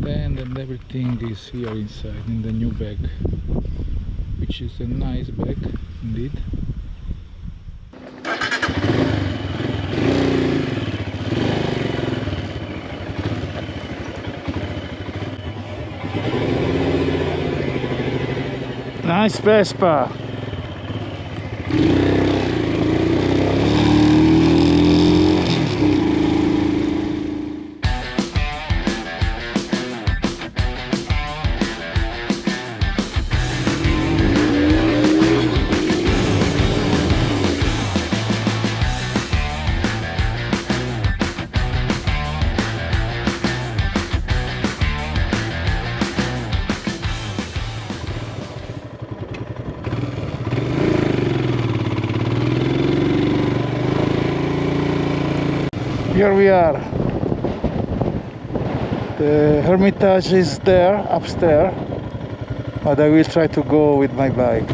stand and everything is here inside in the new bag, which is a nice bag indeed. Nice Vespa. Here we are. The Hermitage is there, upstairs, but I will try to go with my bike.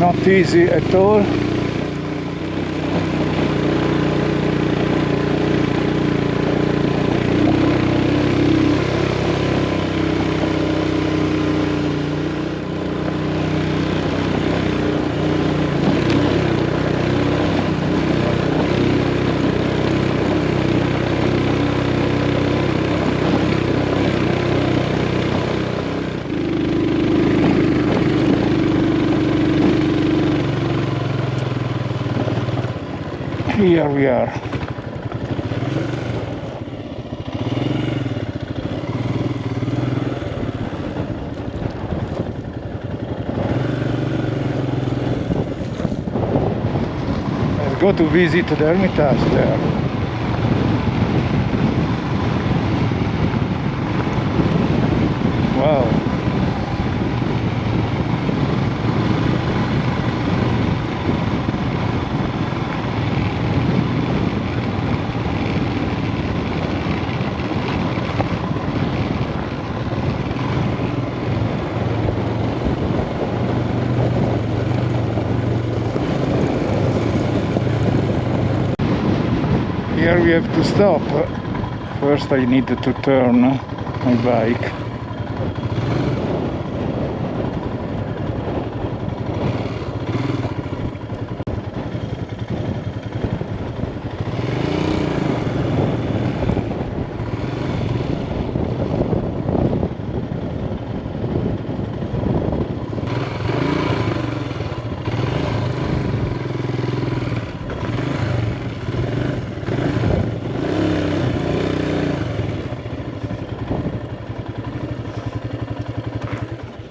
Not easy at all. Here we are. Let's go to visit the Hermitage there. Wow. Here we have to stop. First I need to turn my bike.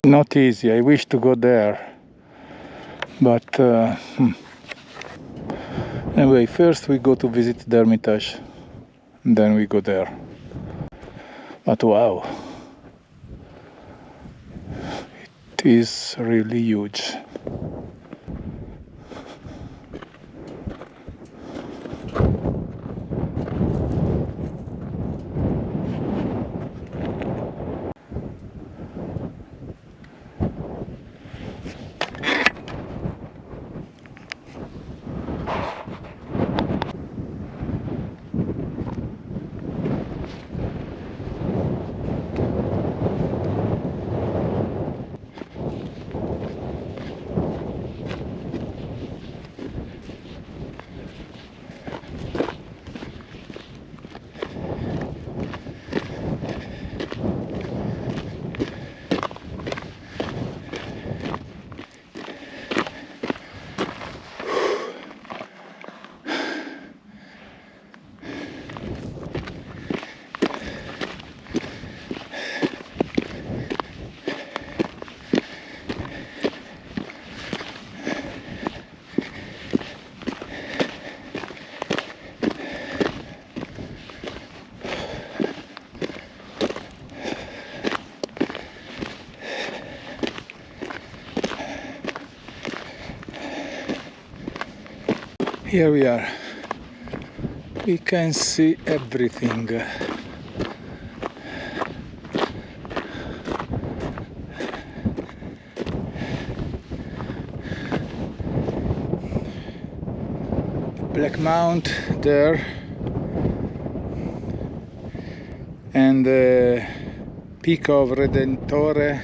Not easy. I wish to go there, but anyway, first we go to visit the Hermitage, and then we go there. But wow, it is really huge. Here we are. We can see everything. Black Mount there, and the peak of Redentore,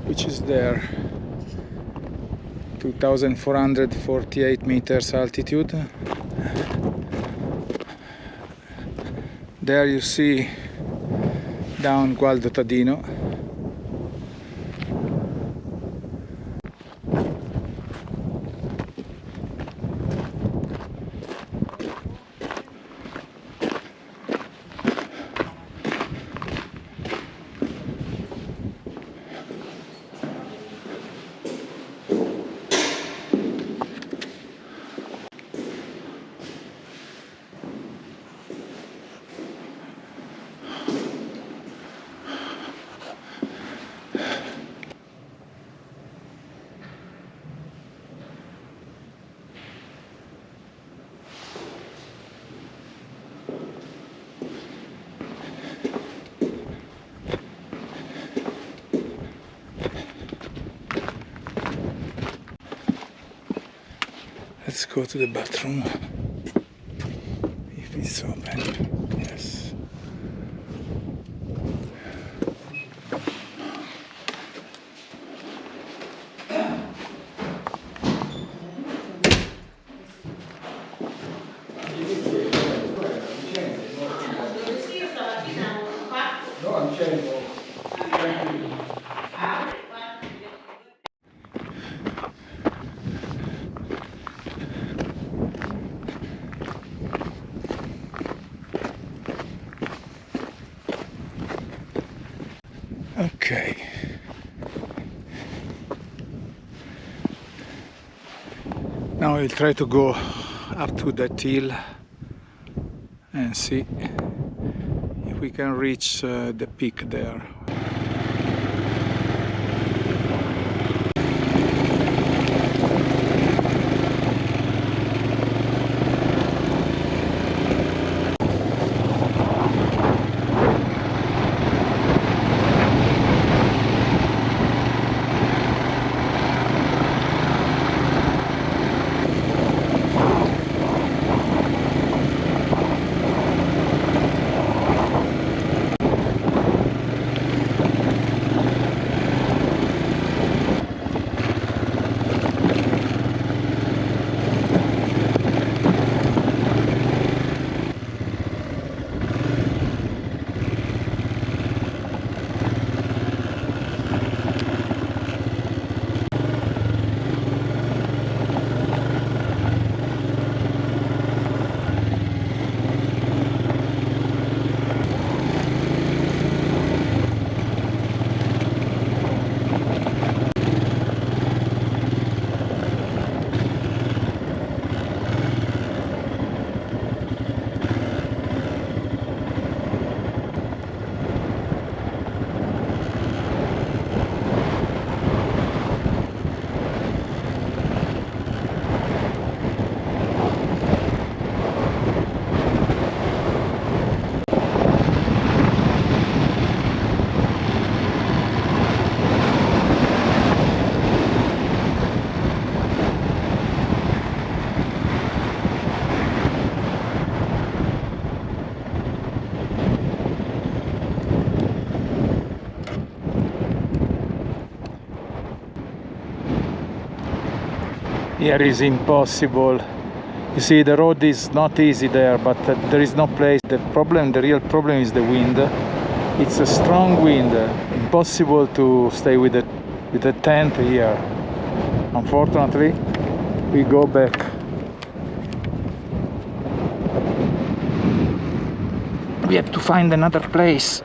which is there, 2448 meters altitude. There you see down Gualdo Tadino. Let's go to the bathroom, if it's open. Yes. Okay. Now we'll try to go up to that hill and see if we can reach the peak there. Here is impossible. You see, the road is not easy there, but there is no place. The real problem is the wind. It's a strong wind. Impossible to stay with the tent here. Unfortunately, we go back. We have to find another place.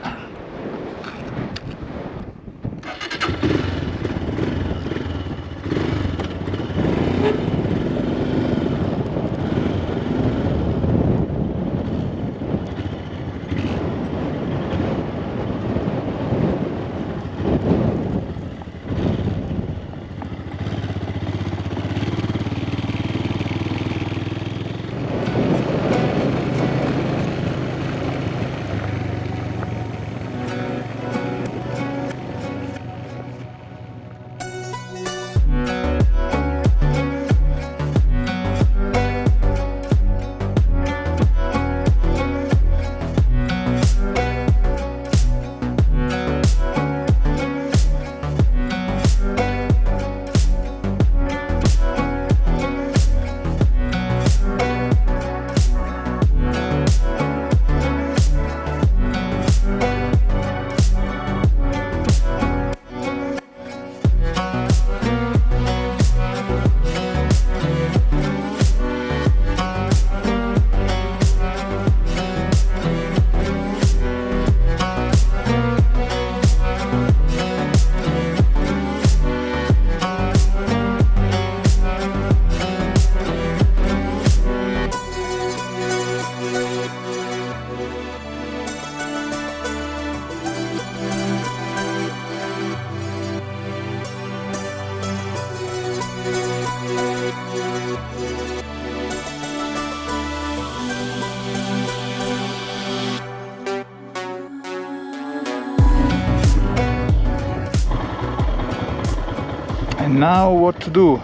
And now what to do?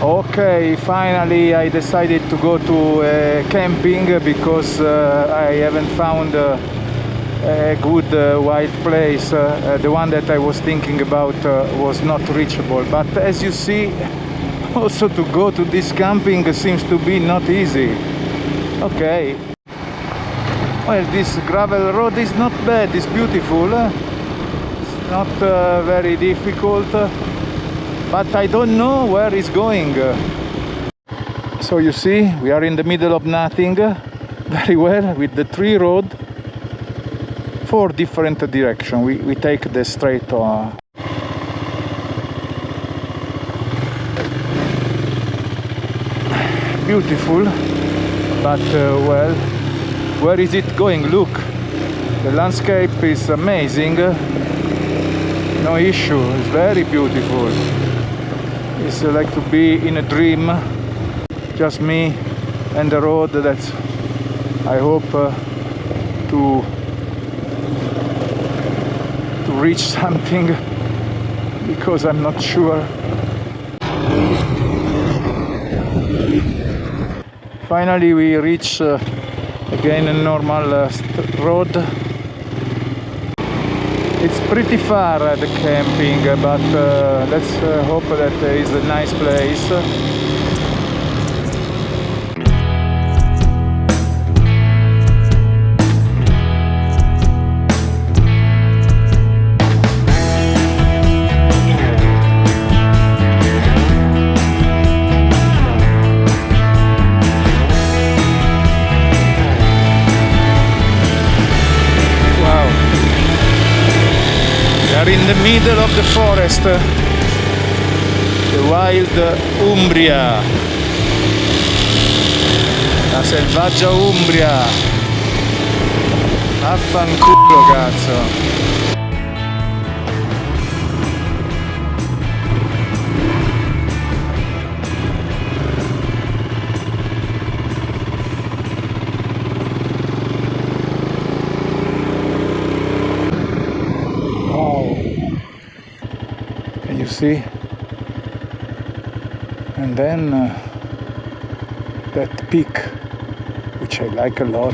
Okay, finally I decided to go to camping because I haven't found a good wild place. The one that I was thinking about was not reachable, but as you see, also to go to this camping seems to be not easy. Okay, well, this gravel road is not bad, it's beautiful, it's not very difficult, but I don't know where it's going. So you see, we are in the middle of nothing, very well, with the tree road, 4 different directions. We take the straight on. Beautiful, but well, where is it going? Look, the landscape is amazing, no issue, it's very beautiful. It's like to be in a dream, just me and the road. That's, I hope to reach something, because I'm not sure. Finally we reach again a normal road. It's pretty far the camping, but let's hope that there is a nice place. In the middle of the forest, the wild Umbria, la selvaggia Umbria. Affanculo, cazzo. You see, and then that peak, which I like a lot.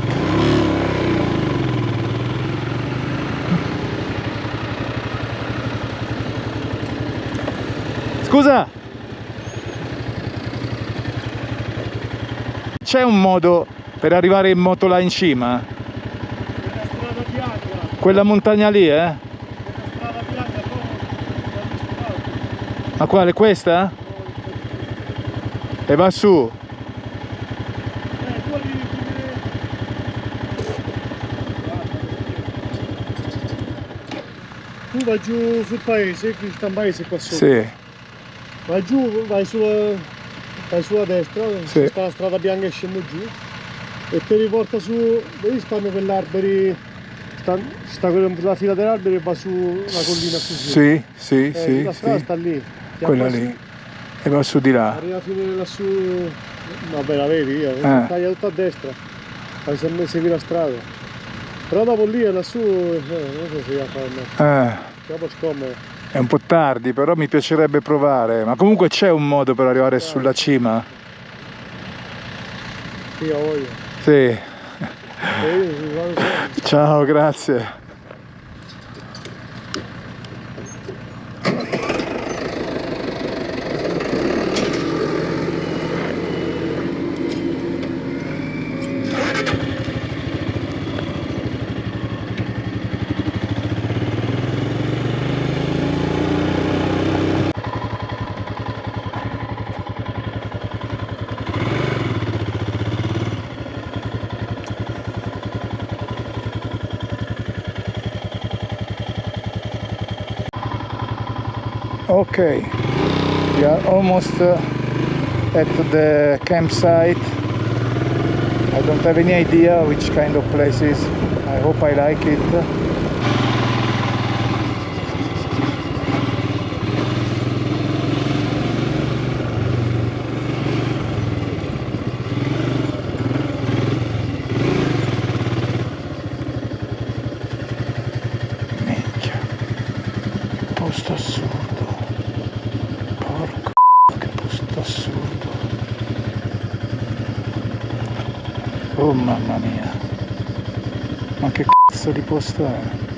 Scusa, c'è un modo per arrivare in moto là in cima? Quella strada bianca. Quella montagna lì, eh? Quella strada bianca. Ma quale, questa? E va su? Tu vai giù sul paese, qui sta un paese qua sopra. Sì. Vai giù, vai sulla destra, sì. Sta la strada bianca e scendo giù e ti riporta su, vedi stanno quegli alberi, sta la fila degli alberi e va su una collina così. Sì, sì, sì. La strada sì. sta lì. Quella lì. E va su di là. Arriva fino lassù, vabbè la vedi, taglia tutta a destra, fai sempre seguire la strada. Però dopo lì è lassù, non so se fare. Dopo scomodo. È un po' tardi, però mi piacerebbe provare. Ma comunque c'è un modo per arrivare sulla cima? Sì, ho voglia. Sì. Ciao, grazie. Okay, we are almost at the campsite. I don't have any idea which kind of place is. I hope I like it. posto assurdo. Porco che posto assurdo. Oh mamma mia. Ma che cazzo di posto è?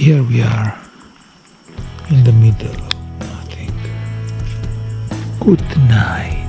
Here we are in the middle of nothing. Good night.